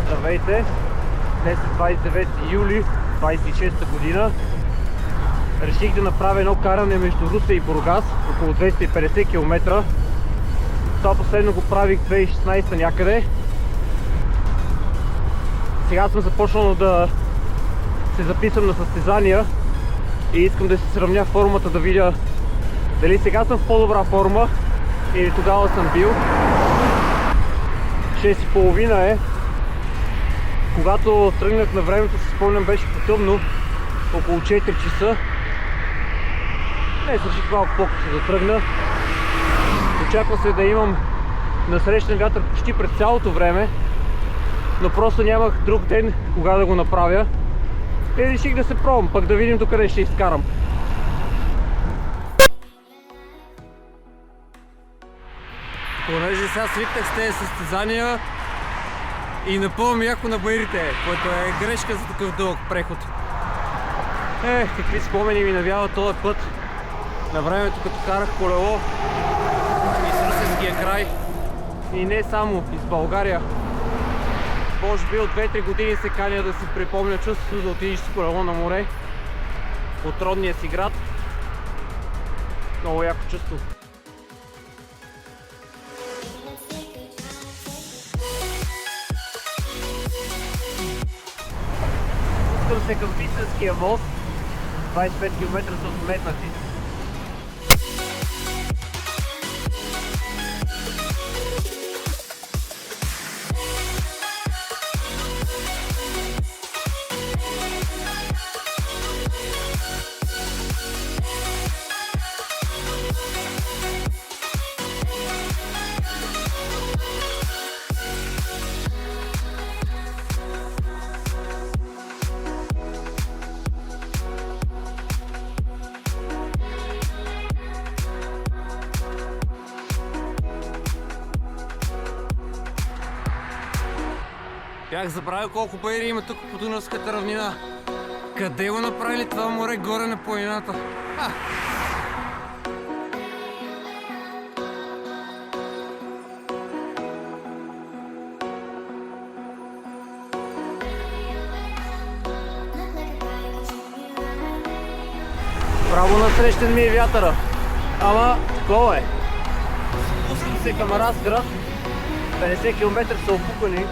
Здравейте! Днес е 29 юли 26 година. Реших да направя едно каране между Русе и Бургас, около 250 км. Това последно го правих 2016 някъде. Сега съм започнал да се записвам на състезания и искам да се сравня формата, да видя дали сега съм в по-добра форма или тогава съм бил. 6:30 е. Когато тръгнах на времето, се спомням, беше потъмно, около 4 часа. Днес реших малко по-късно да тръгна. Очаква се да имам насрещен вятър почти през цялото време, но просто нямах друг ден кога да го направя. И реших да се пробвам, пък да видим докъде ще изкарам. Понеже сега свикнах с тези състезания и напълвам яко на баирите, което е грешка за такъв дълъг преход. Какви спомени ми навява този път. На времето, като карах колело из Русенския край и не само, из България. Може би от 2-3 години се каня да си припомня чувството да отидеш с колело на море от родния си град. Много яко чувство. Спускам се към Бисенския мост. 25 км са отметнати. Бях забравил колко баири има тук по Дунавската равнина. Къде го направили това море горе на планината? Право насрещен ми е вятъра. Ама, такова е. Спускам се към Разград. 50 км са опукани.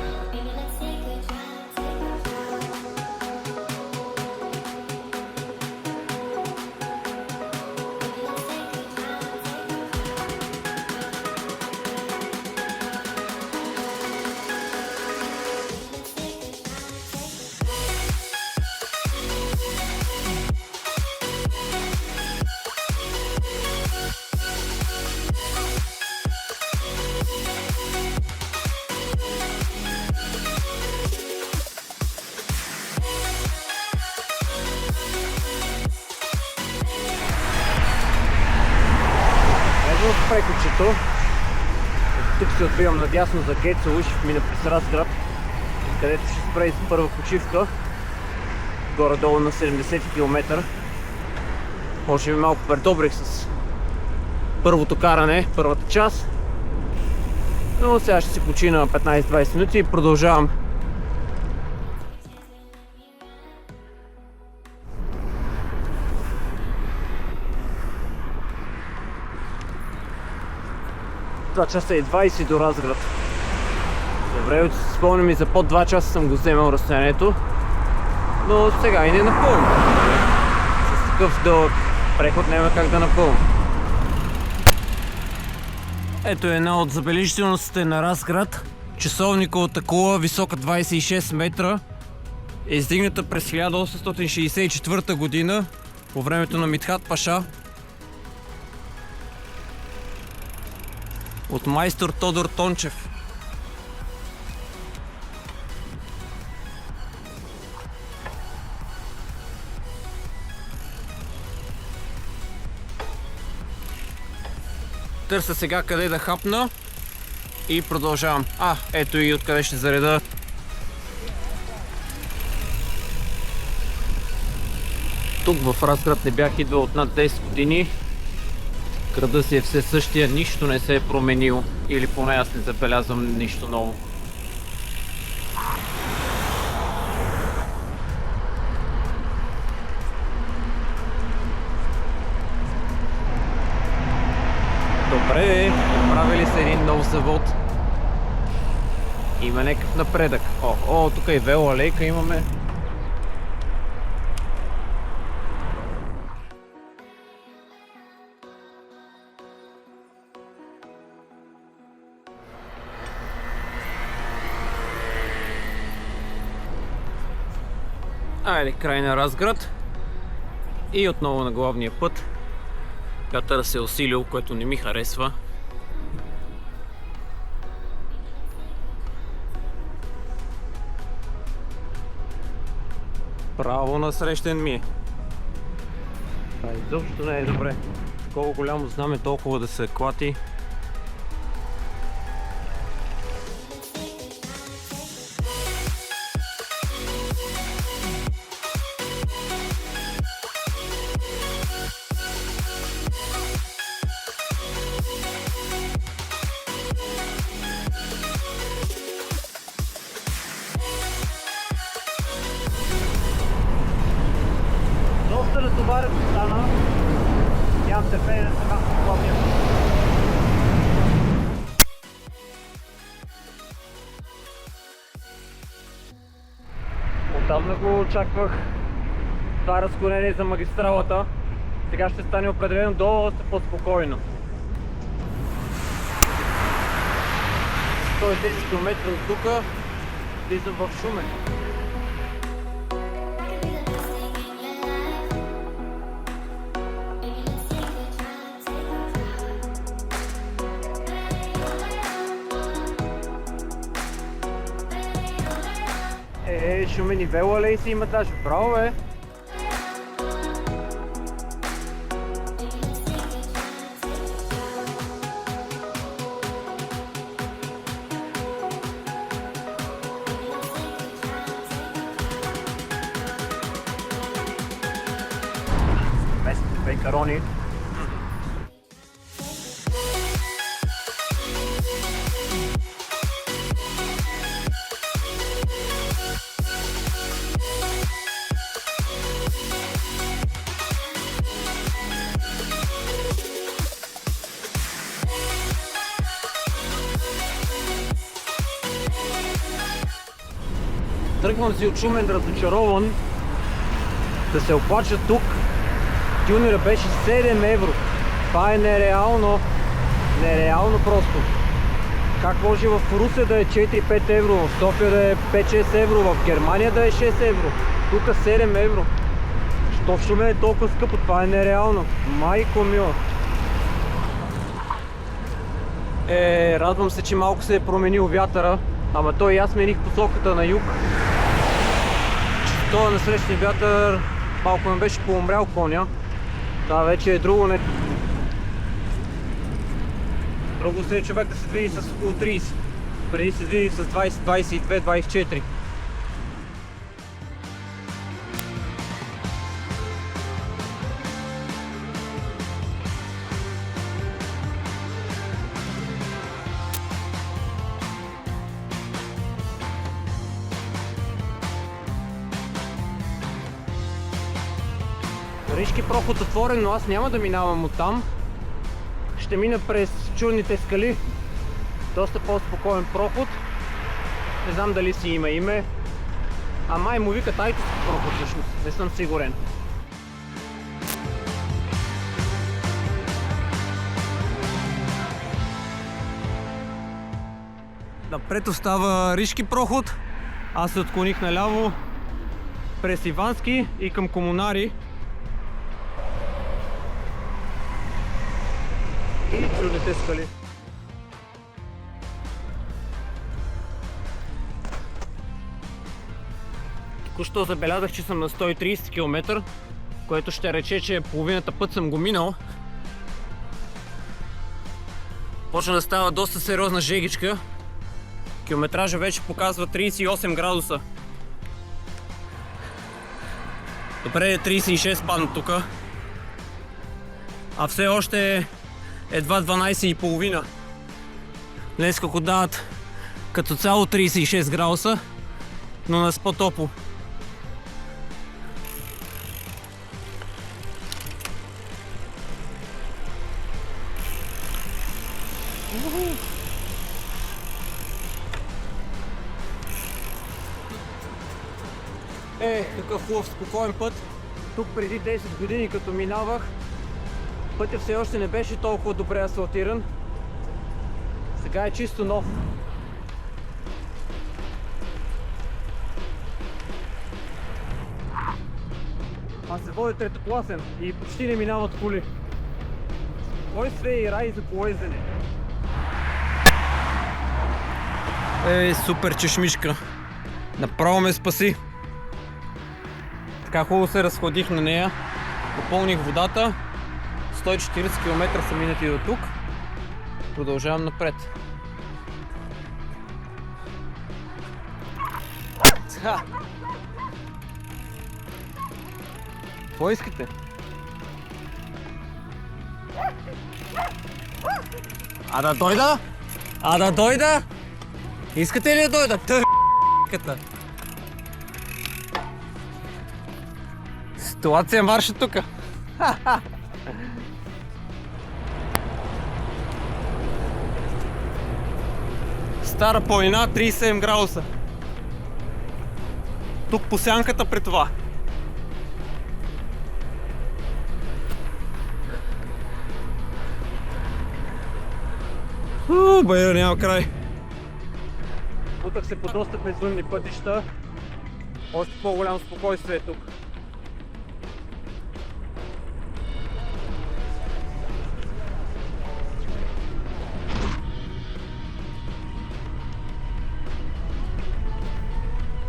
В прекочето. Тук се отбивам надясно за Гецово и ще мина през Разград, където ще спре за първа почивка. Горе-долу на 70 км. Може би малко предобрих с първото каране, първата част. Но сега ще си почина 15-20 минути и продължавам. Това часа е 20 до Разград. Добре, си спомням и за под 2 часа съм го вземал разстоянието. Но сега и не напълвам. С такъв дълъг преход няма как да напълвам. Ето една от забележителностите на Разград. Часовниковата кула, висока 26 метра. Е издигната през 1864 година по времето на Митхат Паша. От майстор Тодор Тончев. Търся сега къде да хапна и продължавам. Ето и откъде ще зареда. Тук в Разград не бях идвал от над 10 години. Града си е все същия, нищо не се е променило. Или поне аз не забелязвам нищо ново. Добре, правили се един нов завод. Има някакъв напредък. О, тук и велоалейка имаме. Айде, край на Разград. И отново на главния път. Вятъра се е усилил, което не ми харесва. Право насрещен ми е. Това изобщо не е добре. Колко голямо знаме, толкова да се клати. Доста натоварен стана. Нямам търпение да се махна в главния. Отдавна го очаквах това разклонение за магистралата. Сега ще стане определено доста по-спокойно. 110 км от тук влизам в Шумен. Шумен и велоалей си има даже. Браво, бе! Местните пейкарони. Тръгвам си от Шумен разочарован да се оплача тук. Тюнера беше 7 евро. Това е нереално. Нереално просто. Как може в Русе да е 4-5 евро, в София да е 5-6 евро, в Германия да е 6 евро. Тук 7 евро. Що в Шумен е толкова скъпо? Това е нереално. Майко мила. Радвам се, че малко се е променил вятъра. Ама той и аз смених посоката на юг. Това насрещния вятър малко ме беше поумрял коня. Това вече е друго не. Друго се е човек да се движи с около 30. Преди се движи с 20, 22, 24. Ришки проход отворен, но аз няма да минавам оттам. Ще мина през чудните скали. Доста по-спокоен проход. Не знам дали си има име. А май му викат Айтовски проход всъщност. Не съм сигурен. Напред остава Ришки проход. Аз се отклоних наляво през Ивански и към Комунари. И чудните скали. Току-що забелязах, че съм на 130 км, което ще рече, че половината път съм го минал. Почна да става доста сериозна жегичка. Километража вече показва 38 градуса. Добре е 36 падна тук. А все още едва 12,5. Днес колко дават като цяло 36 градуса, но нас по-топло. Какъв хубав спокоен път. Тук преди 10 години като минавах, пътят все още не беше толкова добре асфалтиран. Сега е чисто нов. А се води третокласен и почти не минават коли. Спокойствие и рай за полезене. Супер чешмишка. Направо ме спаси. Така хубаво се разходих на нея. Допълних водата. 140 км са минати до тук. Продължавам напред. Какво искате? А да дойда? А да дойда? Искате ли да дойда? Тър***ката. Ситуация марша тука. Стара планина, 37 градуса. Тук по сянката при това. Бая, няма край. Путах се по доста безумни пътища. Още по-голямо спокойствие тук.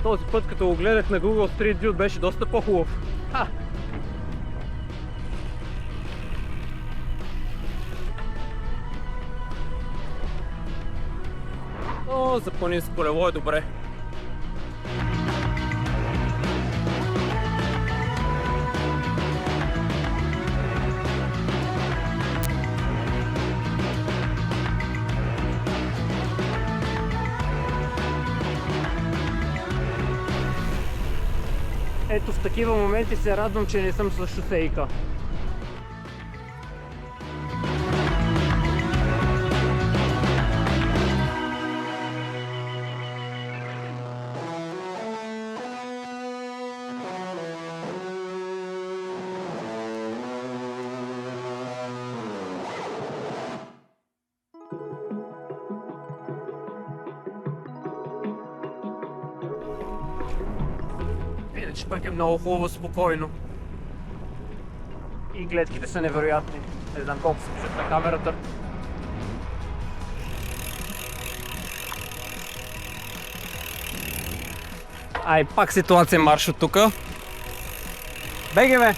Този път, като го гледах на Google Street View, беше доста по-хубав. О, за планинско колело е добре. Ето в такива моменти се радвам, че не съм с шосейка. Иначе пък е много хубаво, спокойно. И гледките са невероятни. Не знам колко се пишат на камерата. Ай, пак ситуация марш от тука. Беги, бе!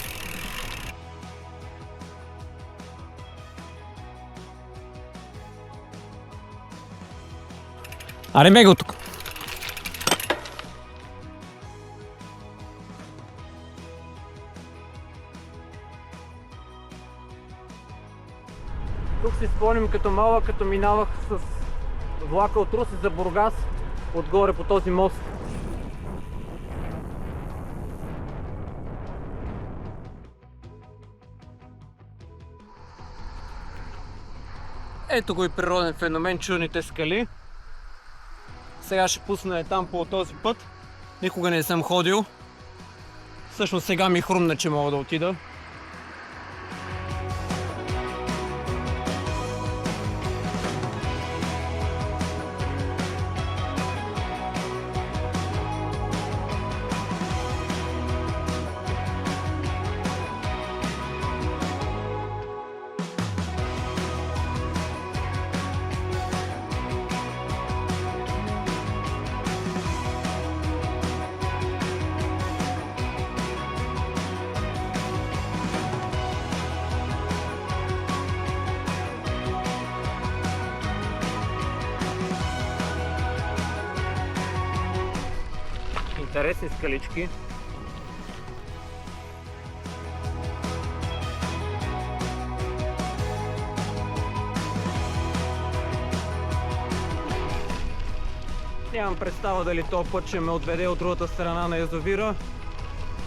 Аре, бега от тук. Тук си спомням като малък, като минавах с влака от Русе за Бургас, отгоре по този мост. Ето го и природен феномен, чудните скали. Сега ще пусна там по този път. Никога не съм ходил. Всъщност сега ми хрумна, че мога да отида. Интересни скалички. Нямам представа дали този път ще ме отведе от другата страна на язовира.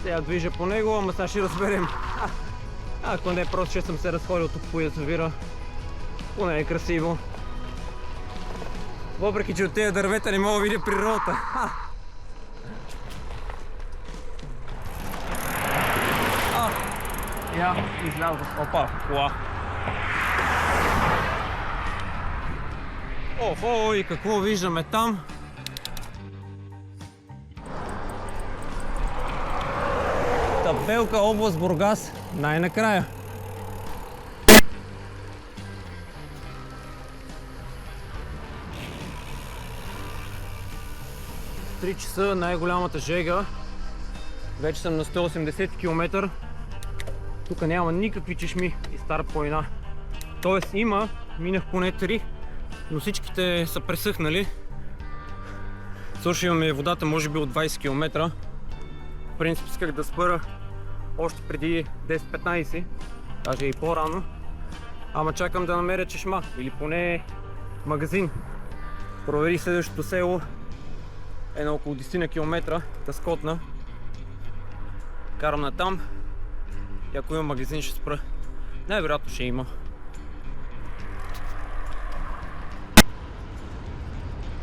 Сега движа по него, ама сега ще разберем. Ако не, просто ще съм се разходил тук по язовира. Поне е красиво. Въпреки че от тези дървета не мога да видя природата. Я излязох. Опа, кола. Охо, и какво виждаме там? Табелка област Бургас. Най-накрая. 3 часа, най-голямата жега. Вече съм на 180 км. Тук няма никакви чешми и стара планина. Тоест има, минах поне 3, но всичките са пресъхнали. Също имаме водата може би от 20 км. В принцип исках да спъра още преди 10-15, даже и по-рано. Ама чакам да намеря чешма или поне магазин. Проверих следващото село. Е на около 10 км, Таскотна. Карам на там и ако има магазин ще спра. Най-вероятно ще има.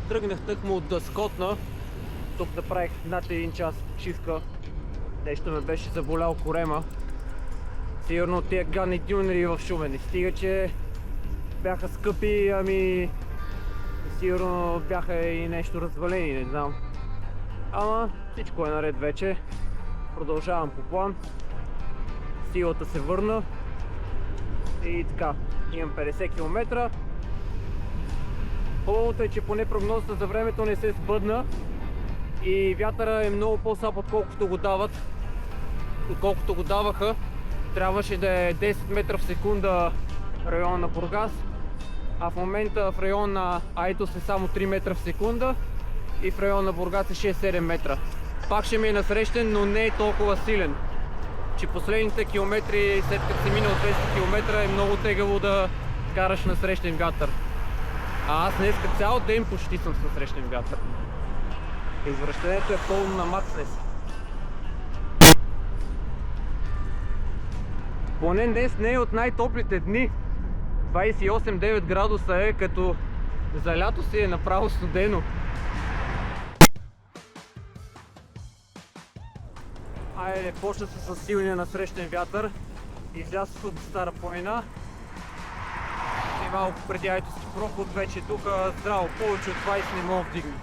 Тръгнах тъкмо от Дъскотна. Тук направих над 1 час почивка. Нещо ме беше заболял корема. Сигурно от тия гадни дюнери в Шумен. И стига, че бяха скъпи, ами сигурно бяха и нещо развалени, не знам. Ама всичко е наред вече. Продължавам по план. Силата се върна. И така, имам 50 км. Хубавото е, че поне прогнозата за времето не се сбъдна. И вятъра е много по-слаб, отколкото го даваха. Трябваше да е 10 метра в секунда в района на Бургас. А в момента в района на Айтос е само 3 метра в секунда. И в района на Бургас е 6-7 метра. Пак ще ми е насрещен, но не е толкова силен. Че последните километри, след като си минал 200 км, е много тегаво да караш насрещен вятър. А аз днес цял ден почти съм с насрещен вятър. Извръщението е пълно на макс днес. Поне днес не е от най-топлите дни. 28-9 градуса е, като за лято си е направо студено. Айде, почна се с силния насрещен вятър. Излязох от стара планина. И малко преди Айтоски проход вече тук здраво, повече от 20 не мога вдигна.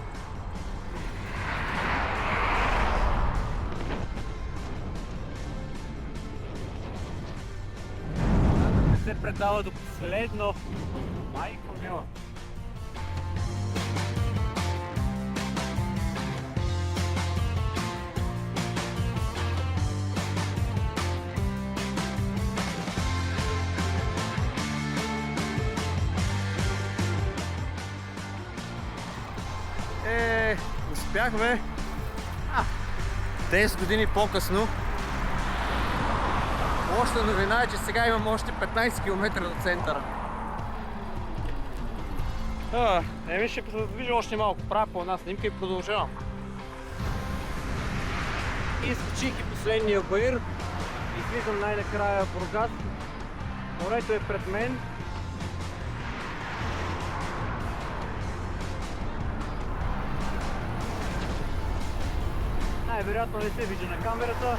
Не се предава до последно. Майко мила. Успяхме 10 години по-късно. Лошата новина е, че сега имам още 15 км до центъра. Еми ще се задвижа още малко. Правя по една снимка и продължавам. Изкачих и последния баир. Излизам най-накрая в Бургас. Морето е пред мен. Най-вероятно не се вижда на камерата,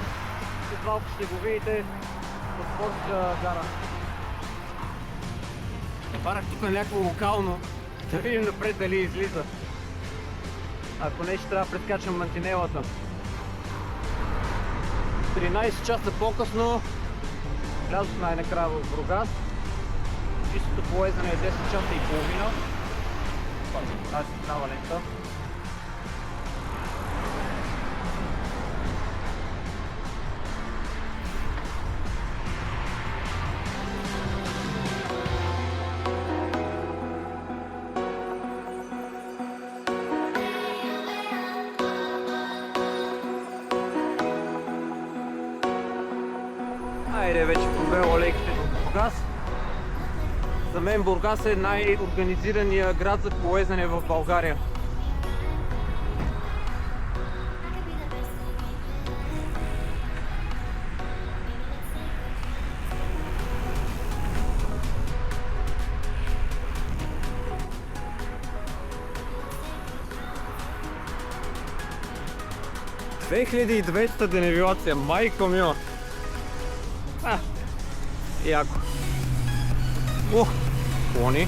след малко ще го видите от Спортска гара. Парах тук някакво локално, да видим напред дали излиза. Ако не, ще трябва да прескачам мантинелата. 13 часа по-късно влязох най-накрая в Бургас. Чистото полезане е 10 часа и половина. Тази става лента. Айде вече пробела леките до Бургас. За мен Бургас е най-организирания град за полезане в България. 2200 денивелация, майко мила. Яко. Кони.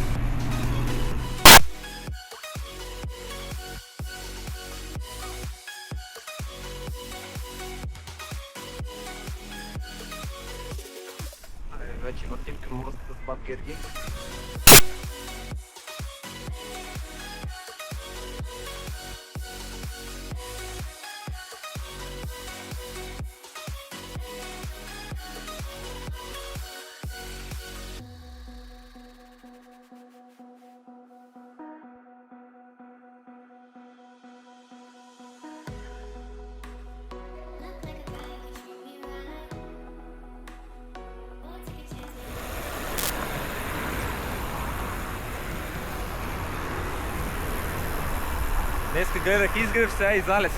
Вече въртим към моста с Баб Герги. Днеска гледах изгрев, сега и залез.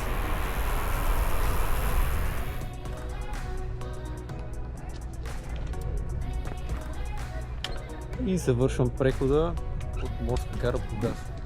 И завършвам прехода от морска гара Бургас.